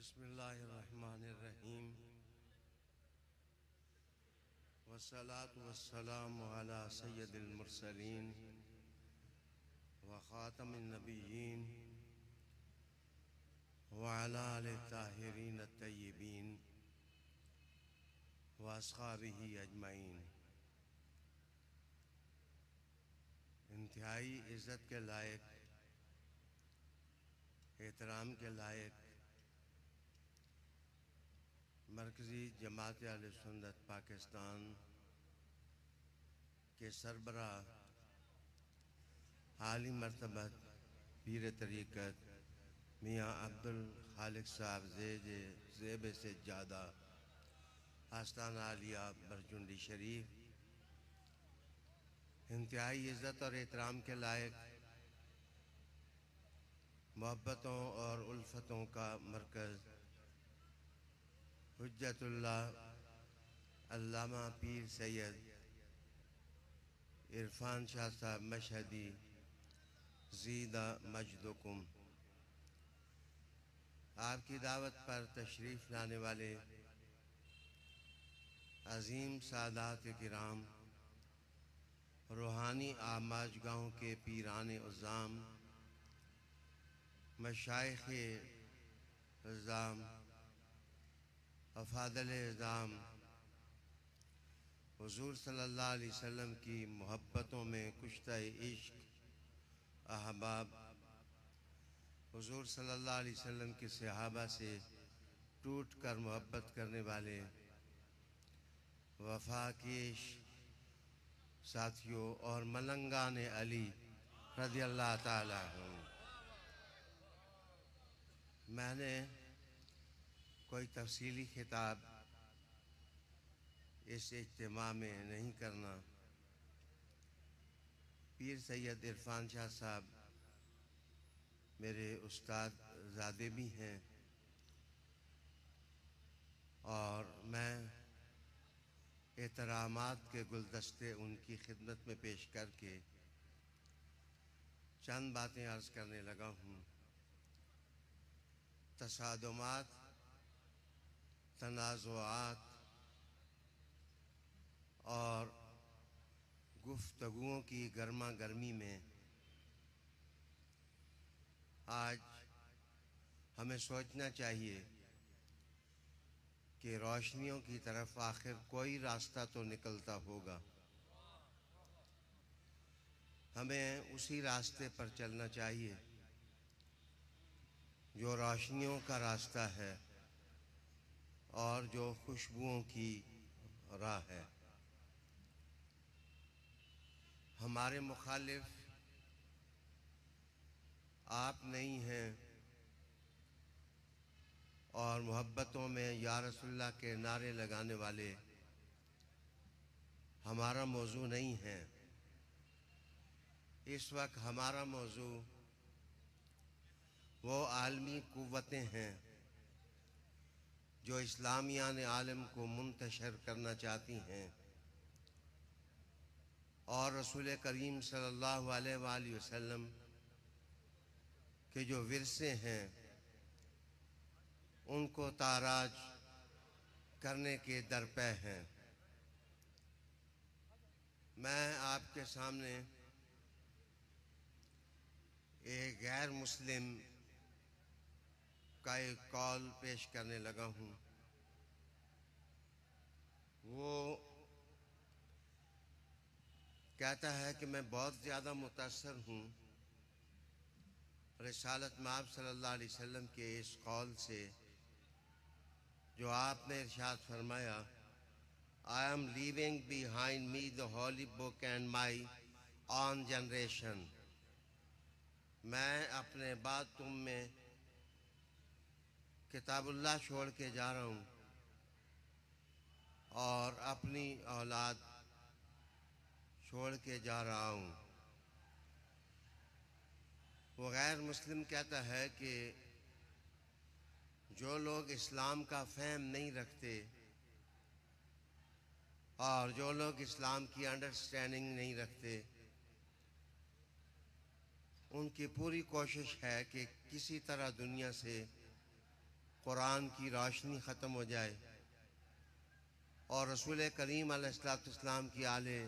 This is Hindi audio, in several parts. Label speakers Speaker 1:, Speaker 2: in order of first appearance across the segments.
Speaker 1: बिस्मिल्लाहिर्रहमानिर्रहीम वस्सलातु वस्सलामु अला सय्यदिल मुरसलीन व खातमिन नबिय्यीन व अला आलिहि ताहिरीन अत्तय्यिबीन व अस्हाबिही अजमईन। इंतहाई इज़्ज़त के लायक, एहतराम के लायक मरकज़ी जमात अहले सुन्नत पाकिस्तान के सरबराह आली मर्तबत पीर तरीक़त मियाँ अब्दुल खालिक साहब ज़ेब से ज़्यादा आस्ताना आलिया बरजुंडी शरीफ, इंतहाई इज़्ज़त और एहतराम के लायक मोहब्बतों और उल्फतों का मरकज़ हुज्जतुल्लाह अल्लामा पीर सैयद इरफान शाह साहब मशहदी ज़ीदा मजदुकुम, आपकी दावत पर तशरीफ़ लाने वाले अज़ीम सादात किराम, रूहानी आमाज गाँव के पीरान उज़्ज़ाम, मशाइख़ इज़्ज़ाम, अफ़ाज़िल इज़्ज़ाम, हुज़ूर सल्लल्लाहु अलैहि वसल्लम की मोहब्बतों में कुश्ता इश्क अहबाब, हुज़ूर सल्लल्लाहु अलैहि वसल्लम के सहाबा से टूट कर मोहब्बत करने वाले वफ़ाकेश साथियों और मलंगान अली रज़ियल्लाहु ताला अन्हुम, मैंने कोई तफसीली खिताब इस इज्तिमा में नहीं करना। पीर सैयद इरफान शाह साहब मेरे उस्ताद ज़ादे भी हैं और मैं एहतरामात के गुलदस्ते उनकी खिदमत में पेश करके चंद बातें अर्ज़ करने लगा हूँ। तसादुमात, तनाज़ुआत और गुफ्तगुओं की गर्मा गर्मी में आज हमें सोचना चाहिए कि रोशनियों की तरफ आखिर कोई रास्ता तो निकलता होगा। हमें उसी रास्ते पर चलना चाहिए जो रोशनियों का रास्ता है और जो खुशबुओं की राह है। हमारे मुखालिफ आप नहीं हैं और मोहब्बतों में या रसूलुल्लाह के नारे लगाने वाले हमारा मौजू नहीं है। इस वक्त हमारा मौजू वो आलमी कुव्वतें हैं जो इस्लामियान आलम को मुंतशर करना चाहती हैं और रसूल करीम सल्लल्लाहु अलैहि वसल्लम के जो विरसे हैं उनको ताराज करने के दरपे हैं। मैं आपके सामने एक गैर मुस्लिम का एक कॉल पेश करने लगा हूँ। वो कहता है कि मैं बहुत ज़्यादा मुतासर हूँ रिसालत माब सल्लल्लाहु अलैहि वसल्लम के इस कौल से जो आपने इरशाद फरमाया, I am leaving behind me the Holi book and my on generation. मैं अपने बाद तुम में किताबुल्लाह छोड़ के जा रहा हूँ और अपनी औलाद छोड़ के जा रहा हूँ। वो गैर मुस्लिम कहता है कि जो लोग इस्लाम का फ़हम नहीं रखते और जो लोग इस्लाम की अंडरस्टैंडिंग नहीं रखते, उनकी पूरी कोशिश है कि किसी तरह दुनिया से कुरान की रोशनी ख़त्म हो जाए और रसूल करीम अलैहिस्सलाम की आले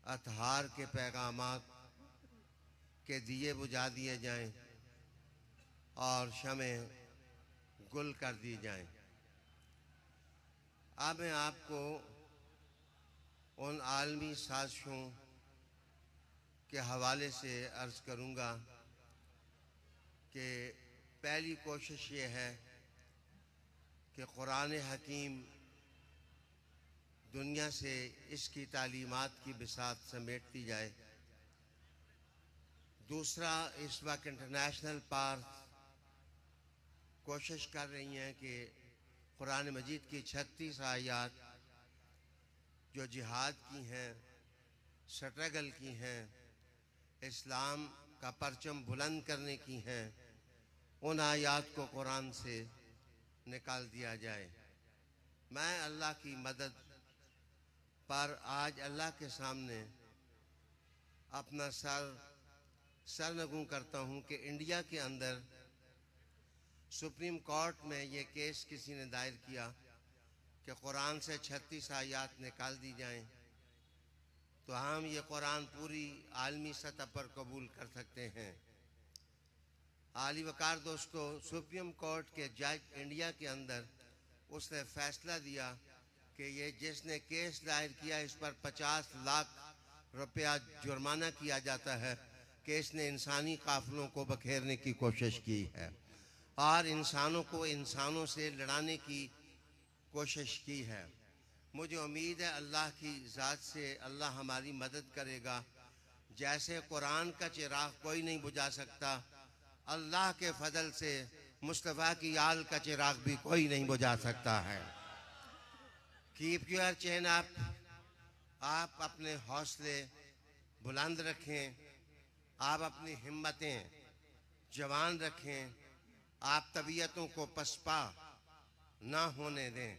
Speaker 1: अतहार के पैगामात के दिए बुझा दिए जाएं और शमें गुल कर दी जाएं। अब मैं आपको उन आलमी साजिशों के हवाले से अर्ज़ करूँगा कि पहली कोशिश ये है कि कुरान हकीम दुनिया से इसकी तालीमात की बिसात समेटती जाए। दूसरा, इस वक्त इंटरनेशनल पार्क कोशिश कर रही हैं कि कुरान मजीद की 36 आयात जो जिहाद की हैं, स्ट्रगल की हैं, इस्लाम का परचम बुलंद करने की हैं, उन आयात को कुरान से निकाल दिया जाए। मैं अल्लाह की मदद पर आज अल्लाह के सामने अपना सरनगू करता हूँ कि इंडिया के अंदर सुप्रीम कोर्ट में ये केस किसी ने दायर किया कि कुरान से 36 आयात निकाल दी जाएं, तो हम ये कुरान पूरी आलमी सतह पर कबूल कर सकते हैं। आली वकार दोस्तों, सुप्रीम कोर्ट के जज इंडिया के अंदर उसने फैसला दिया कि ये जिसने केस दायर किया इस पर 50 लाख रुपया जुर्माना किया जाता है कि इसने इंसानी काफिलों को बखेरने की कोशिश की है और इंसानों को इंसानों से लड़ाने की कोशिश की है। मुझे उम्मीद है अल्लाह की ज़ात से अल्लाह हमारी मदद करेगा। जैसे कुरान का चिराग कोई नहीं बुझा सकता, अल्लाह के फजल से मुस्तफ़ा की आल का चिराग भी कोई नहीं बुझा सकता है। Keep your chain up. आप अपने हौसले बुलंद रखें, आप अपनी हिम्मतें जवान रखें, आप तबीयतों को पसपा ना होने दें।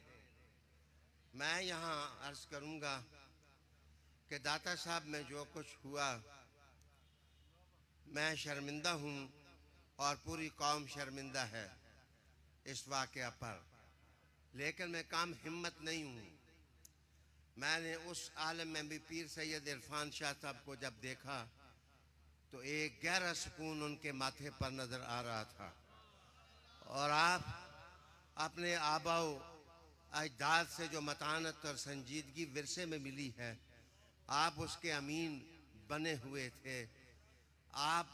Speaker 1: मैं यहाँ अर्ज़ करूँगा कि दाता साहब में जो कुछ हुआ, मैं शर्मिंदा हूँ और पूरी कौम शर्मिंदा है इस वाक़या पर, लेकिन मैं काम हिम्मत नहीं हूँ। मैंने उस आलम में भी पीर सैयद इरफान शाह साहब को जब देखा तो एक गहरा सुकून उनके माथे पर नज़र आ रहा था। और आप अपने आबाओ अजदाद से जो मतानत और संजीदगी विरसे में मिली है, आप उसके अमीन बने हुए थे। आप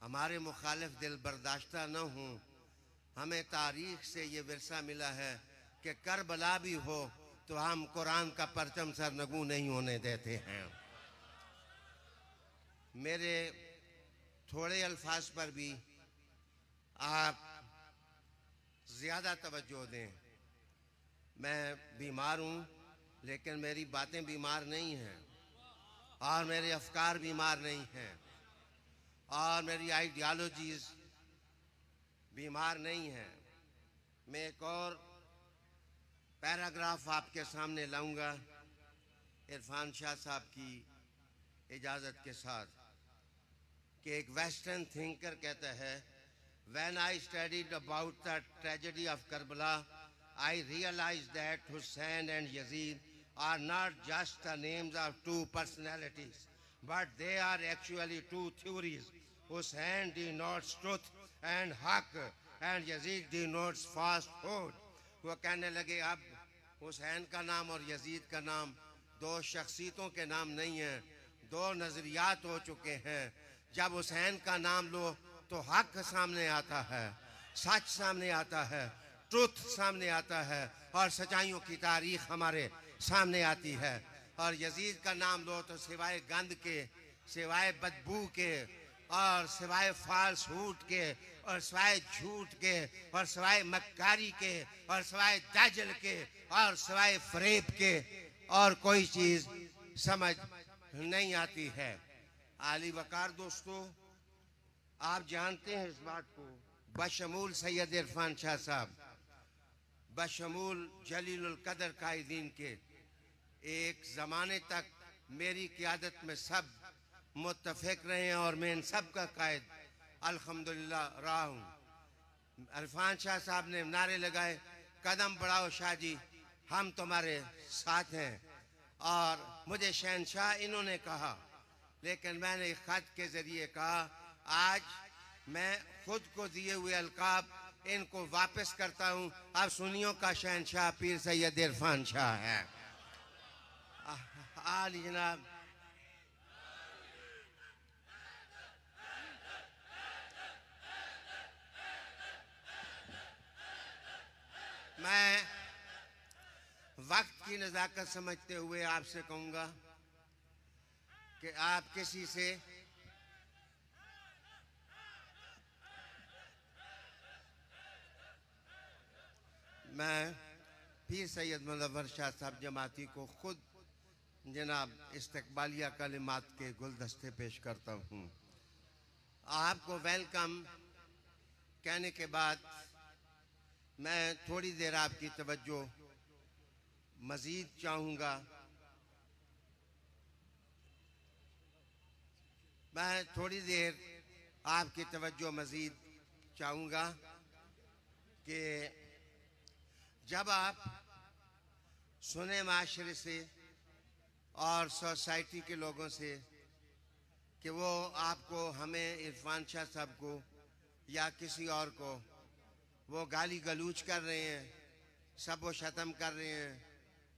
Speaker 1: हमारे मुखालिफ दिल बर्दाश्ता न हों। हमें तारीख से ये विरसा मिला है कि करबला भी हो तो हम कुरान का परचम सरनगू नहीं होने देते हैं। मेरे थोड़े अल्फाज पर भी आप ज़्यादा तवज्जो दें। मैं बीमार हूँ, लेकिन मेरी बातें बीमार नहीं हैं और मेरे अफकार बीमार नहीं हैं और मेरी आइडियालॉजीज़ बीमार नहीं हैं। मैं एक और पैराग्राफ आपके सामने लाऊंगा इरफान शाह साहब की इजाज़त के साथ, कि एक वेस्टर्न थिंकर कहता है, When I studied about the tragedy of Karbala, I realized that Hussein and Yazid are not just the names of two personalities, but they are actually two theories. Hussein denotes truth and haq, and Yazid denotes falsehood. वो कहने लगे अब हुसैन का नाम और यजीद का नाम दो शख्सियतों के नाम नहीं हैं, दो नज़रियात हो चुके हैं। जब हुसैन का नाम लो तो हक सामने आता है, सच सामने आता है, ट्रुथ सामने आता है और सच्चाइयों की तारीख हमारे सामने आती है। और यजीद का नाम लो तो सिवाय गंद के, सिवाय बदबू के और सिवाय फाल्सहुड के और सिवाय झूठ के और सिवाय मक्कारी के और सिवाय दाजल के और सिवाय फरेब के और कोई चीज़ समझ नहीं आती है। आली वकार दोस्तों, आप जानते हैं इस बात को, बशमूल सैयद इरफान शाह साहब, बशमूल जलीलुल कदर कायदीन के, एक ज़माने तक मेरी क़यादत में सब मुत्तफ़िक रहे हैं और मैं इन सब का कायद अल्हम्दुलिल्लाह रहा हूँ। इरफान शाह साहब ने नारे लगाए, कदम बढ़ाओ शाह जी, हम तुम्हारे साथ हैं। और मुझे शहनशाह इन्होंने कहा, लेकिन मैंने खत के जरिए कहा आज मैं खुद को दिए हुए अलकाब इनको वापस करता हूं। अब सुन्नियों का शहनशाह पीर सैयद इरफान शाह है। आली जनाब, मैं वक्त की नज़ाकत समझते हुए आपसे कहूंगा कि आप किसी से मैं पीर सैयद मुनव्वर शाह साहब जमाती को खुद जनाब इस्तकबालिया कलिमात के गुलदस्ते पेश करता हूँ। आपको वेलकम कहने के बाद मैं थोड़ी देर आपकी तवज्जो मज़ीद चाहूँगा। मैं थोड़ी देर आपकी तवज्जो मज़ीद चाहूँगा कि जब आप सुने माशरे से और सोसाइटी के लोगों से कि वो आपको, हमें इरफान शाह साहब को या किसी और को वो गाली गलूच कर रहे हैं, सब वो शतम कर रहे हैं,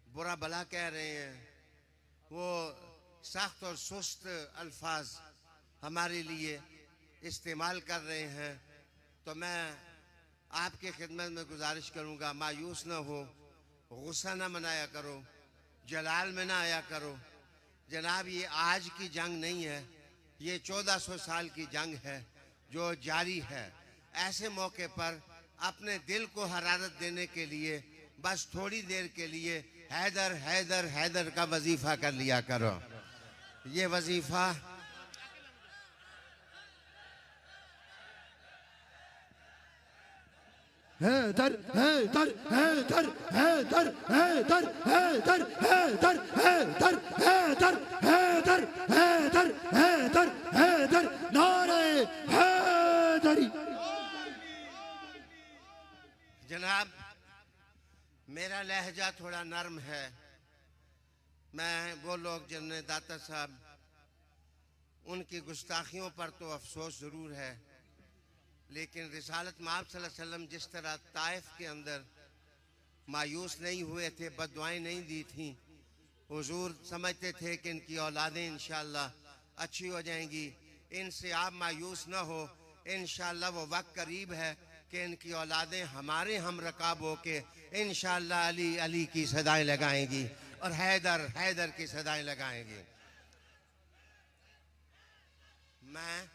Speaker 1: बुरा भला कह रहे हैं, वो सख्त और सुस्त अल्फाज हमारे लिए इस्तेमाल कर रहे हैं, तो मैं आपके खिदमत में गुजारिश करूंगा मायूस ना हो, गुस्सा ना मनाया करो, जलाल में ना आया करो। जनाब ये आज की जंग नहीं है, ये 1400 साल की जंग है जो जारी है। ऐसे मौके पर अपने दिल को हरारत देने के लिए बस थोड़ी देर के लिए हैदर हैदर हैदर का वजीफा कर लिया करो। ये वजीफा
Speaker 2: हैदर हैदर हैदर हैदर हैदर हैदर हैदर हैदर हैदर हैदर हैदर हैदर हैदर नारे हैदरी।
Speaker 1: जनाब मेरा लहजा थोड़ा नरम है। मैं वो लोग जिन्हें दाता साहब उनकी गुस्ताखियों पर तो अफसोस ज़रूर है, लेकिन रिसालत माब सल्लल्लाहु अलैहि वसल्लम जिस तरह ताइफ के अंदर मायूस नहीं हुए थे, बददुआएं नहीं दी थी, हुजूर समझते थे कि इनकी औलादें इंशाअल्लाह अच्छी हो जाएंगी, इनसे आप मायूस न हो, इंशाअल्लाह वो वक्त करीब है कि इनकी औलादें हमारे हम रकाब हो के इंशाअल्लाह अली अली की सदाएं लगाएंगी और हैदर हैदर की सदाएं लगाएंगी। मैं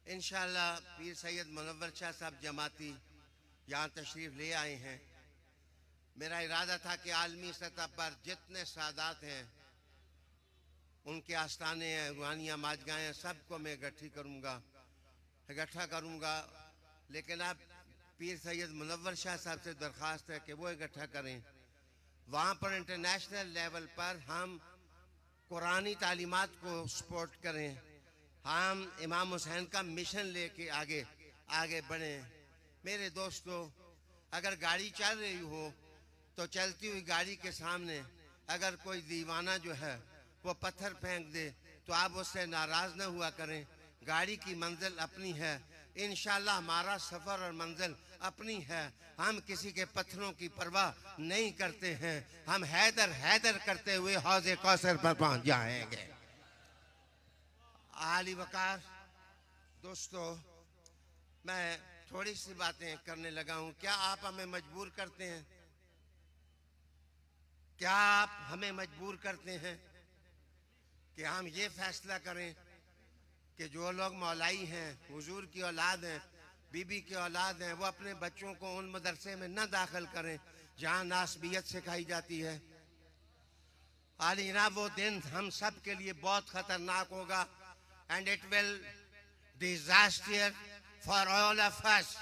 Speaker 1: इंशाअल्लाह पीर सैयद मुनव्वर शाह साहब जमाती यहाँ तशरीफ़ ले आए हैं। मेरा इरादा था कि आलमी सतह पर जितने सादात हैं, उनके आस्थाने हैं, रूहानियाँ माजगाहें हैं, सबको मैं इकट्ठा करूँगा, लेकिन अब पीर सैयद मुनव्वर शाह साहब से दरख्वास्त है कि वो इकट्ठा करें। वहाँ पर इंटरनेशनल लेवल पर हम कुरानी तालीमात को सपोर्ट करें, हम इमाम हुसैन का मिशन लेके आगे बढ़ें। मेरे दोस्तों, अगर गाड़ी चल रही हो तो चलती हुई गाड़ी के सामने अगर कोई दीवाना जो है वो पत्थर फेंक दे तो आप उससे नाराज़ न हुआ करें। गाड़ी की मंजिल अपनी है, इंशाअल्लाह हमारा सफ़र और मंजिल अपनी है। हम किसी के पत्थरों की परवाह नहीं करते हैं, हम हैदर हैदर करते हुए हौज़े कौसर पर पहुंच जाएंगे। आली वकार दोस्तों, मैं थोड़ी सी बातें करने लगा हूं। क्या आप हमें मजबूर करते हैं? क्या आप हमें मजबूर करते हैं कि हम ये फैसला करें कि जो लोग मौलाई हैं, हुजूर की औलाद हैं, बीबी की औलाद हैं, वो अपने बच्चों को उन मदरसे में न दाखिल करें जहाँ नासबियत सिखाई जाती है? आली जनाब, वो दिन हम सब के लिए बहुत खतरनाक होगा, and it will disaster for all of us।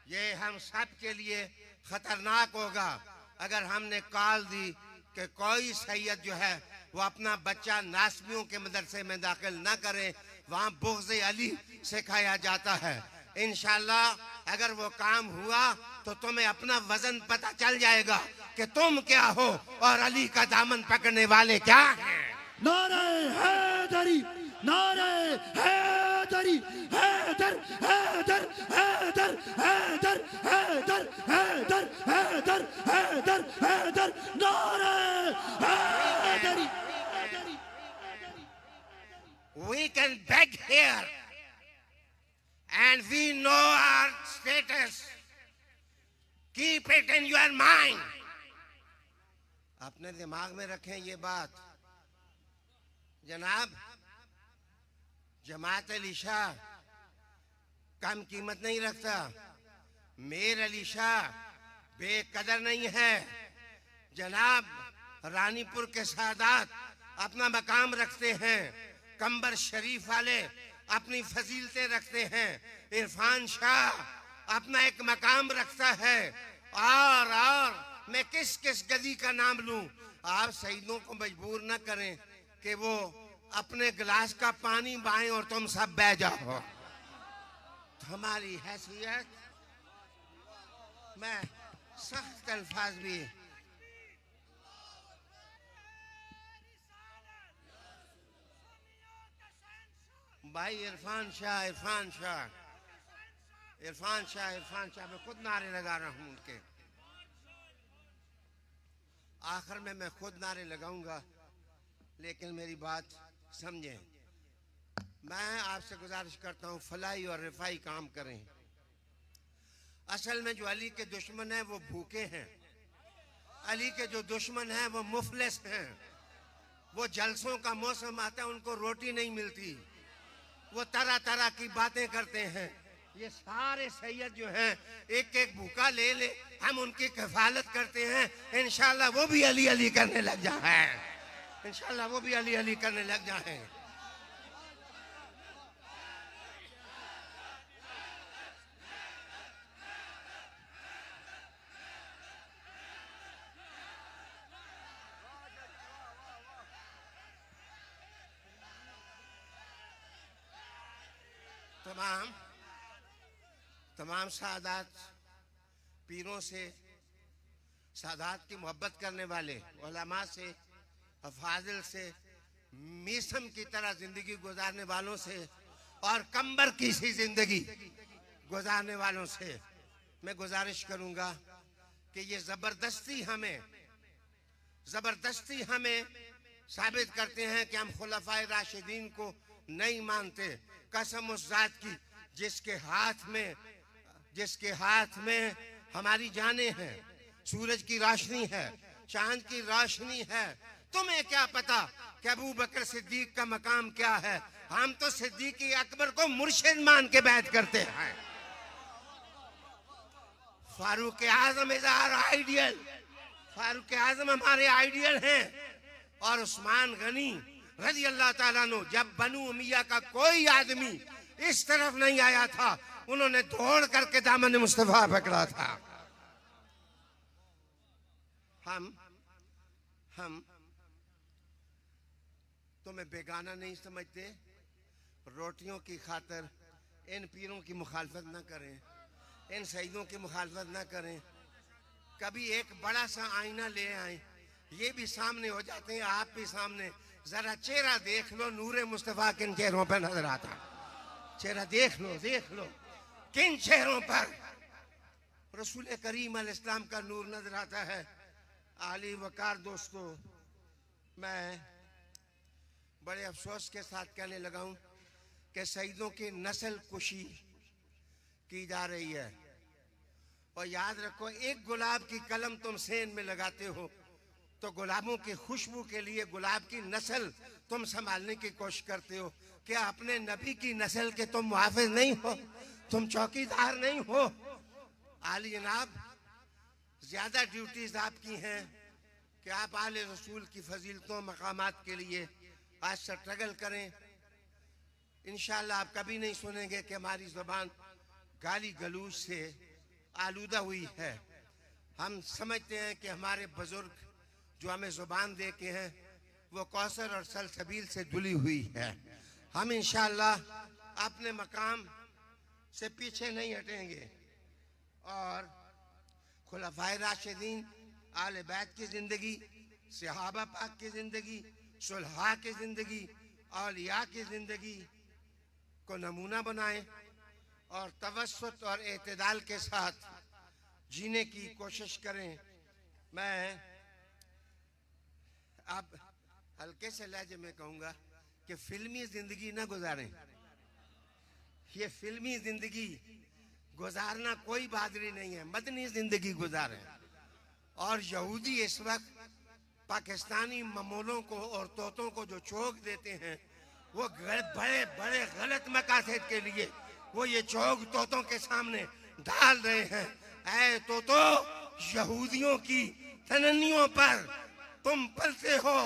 Speaker 1: ये हम सब के लिए खतरनाक होगा अगर हमने कॉल दी कि कोई सैयद जो है वो अपना बच्चा नासबियों के मदरसे में दाखिल न करे, वहाँ बुग़्ज़ अली सिखाया जाता है। इंशाअल्लाह अगर वो काम हुआ तो तुम्हें अपना वजन पता चल जाएगा कि तुम क्या हो और अली का दामन पकड़ने वाले क्या हैं।
Speaker 2: नारे हैदरी, नारे हैदरी, हैदर हैदर हैदर हैदर हैदर हैदर हैदर हैदर हैदर, नारे Hydari.
Speaker 1: We can beg here and we know our status. Keep it in your mind. अपने दिमाग में रखें ये बात। जनाब, जमात अली शाह कम कीमत नहीं रखता। मीर अली शाह बेकदर नहीं है। जनाब, रानीपुर के सादात अपना मकाम रखते हैं। कंबर शरीफ वाले अपनी फजीलतें रखते हैं। इरफान शाह अपना एक मकाम रखता है। और मैं किस किस गदी का नाम लूं। आप सईदों को मजबूर न करें कि वो अपने गिलास का पानी बाएं और तुम सब बह जाओ। हमारी हैसियत मैं सख्त अल्फाज भी भाई इरफान शाह मैं खुद नारे लगा रहा हूं उनके। आखिर में मैं खुद नारे लगाऊंगा, लेकिन मेरी बात समझें। मैं आपसे गुजारिश करता हूं फलाई और रिफाई काम करें। असल में जो अली के दुश्मन हैं वो भूखे हैं। अली के जो दुश्मन हैं वो मुफलिस हैं। वो जलसों का मौसम आता है, उनको रोटी नहीं मिलती। वो तरह तरह की बातें करते हैं। ये सारे सैयद जो हैं एक एक भूखा ले ले, हम उनकी कफालत करते हैं। इंशाल्लाह वो भी अली अली करने लग जाए। इंशाल्लाह वो भी अली अली करने लग जाए। तमाम सादात पीरों से, सादात की मोहब्बत करने वाले उलमा से, अफाजिल से, मीसम की तरह जिंदगी गुजारने वालों से और कंबर की सी जिंदगी गुजारने वालों से मैं गुजारिश करूंगा कि ये जबरदस्ती हमें साबित करते हैं कि हम खुलफाए राशिदीन को नहीं मानते। कसम उस जात की जिसके हाथ में हमारी जानें हैं। सूरज की रोशनी है, चांद की रोशनी है। तुम्हें क्या पता कि अबू बकर सिद्दीक का मकाम क्या है। हम तो सिद्दीक अकबर को मुर्शिद मान के बैत करते हैं। फारूक आजम इज आवर आइडियल। फारूक आजम हमारे आइडियल हैं। और उस्मान गनी रजी अल्लाह ताला नो, जब बनु उमैया का कोई आदमी इस तरफ नहीं आया था, उन्होंने दौड़ करके दामन मुस्तफा पकड़ा था। हम तुम्हें बेगाना नहीं समझते। रोटियों की खातिर इन पीरों की मुखालफत न करें, इन शहीदों की मुखालफत न करें। कभी एक बड़ा सा आईना ले आए, ये भी सामने हो जाते हैं, आप भी सामने। जरा चेहरा देख लो, नूरे मुस्तफा किन चेहरों पर नजर आता। चेहरा देख लो किन चेहरों पर रसूल करीम अलैहिस्सलाम का नूर नजर आता है। आली वकार दोस्तों, मैं बड़े अफसोस के साथ कहने लगा हूं कि शहीदों की नस्ल कुशी की जा रही है। और याद रखो, एक गुलाब की कलम तुम सेन में लगाते हो तो गुलाबों की खुशबू के लिए गुलाब की नस्ल तुम संभालने की कोशिश करते हो। क्या अपने नबी की नस्ल के तुम मुहाफिज नहीं हो? तुम चौकीदार नहीं हो? आली जनाब, ज्यादा ड्यूटीज आपकी हैं कि आप आले रसूल की फजीलतों मकामात के लिए आज स्ट्रगल करें। इंशाल्लाह आप कभी नहीं सुनेंगे कि हमारी जुबान गाली गलूज से आलूदा हुई है। हम समझते हैं कि हमारे बुजुर्ग जो हमें जुबान दे के हैं वो कौसर और सलसबील से धुली हुई है। हम इंशाअल्लाह अपने मकाम से पीछे नहीं हटेंगे और खुलफाए राशिदीन आले बैत की जिंदगी, सहाबा पाक की जिंदगी, सुलहा की जिंदगी, औलिया की जिंदगी को नमूना बनाएं और तवस्सुत और एतदाल के साथ जीने की कोशिश करें। मैं अब हल्के से लहजे में कहूँगा कि फिल्मी जिंदगी न गुजारें। ये फिल्मी जिंदगी गुजारना कोई बहादुरी नहीं है, मदनी जिंदगी गुजारें। और यहूदी इस वक्त पाकिस्तानी ममोलों को और तोतों को जो चौक देते हैं, वो बड़े बड़े गलत मकासद के लिए वो ये चौक तोतों के सामने डाल रहे हैं। ऐ तोतो, यहूदियों की तनन्नियों पर तुम पलते हो,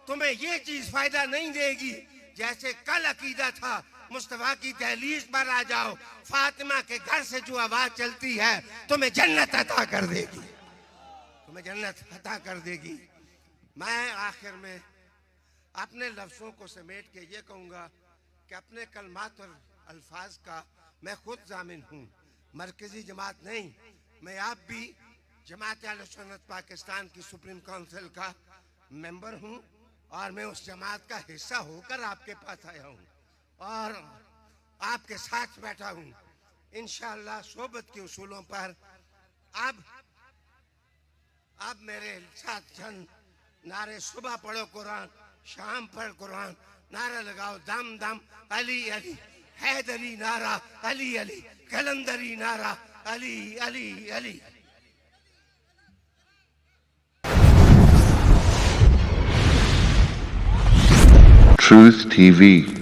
Speaker 1: तुम्हें ये चीज फायदा नहीं देगी जैसे कल अकीदा था मुस्तफा की दहलीज पर आ जाओ, फातिमा के घर से जो आवाज चलती है तुम्हें जन्नत अता कर देगी, तुम्हें जन्नत अता कर देगी। मैं आखिर में अपने लफ्जों को समेट के ये कहूँगा कि अपने कलमात और अल्फाज का मैं खुद जामिन हूँ, मरकजी जमात नहीं। मैं आप भी जमात अहले सुन्नत पाकिस्तान की सुप्रीम काउंसिल का मेंबर हूँ और मैं उस जमात का हिस्सा होकर आपके पास आया हूँ और आपके साथ बैठा हूँ। इंशाअल्लाह सोबत के उसूलों पर अब मेरे साथ चंद नारे, सुबह पढ़ो कुरान, शाम पढ़ कुरान, नारा लगाओ दम दम अली अली, हैदरी नारा अली अली, कलंदरी नारा अली अली अली।
Speaker 3: Truth TV.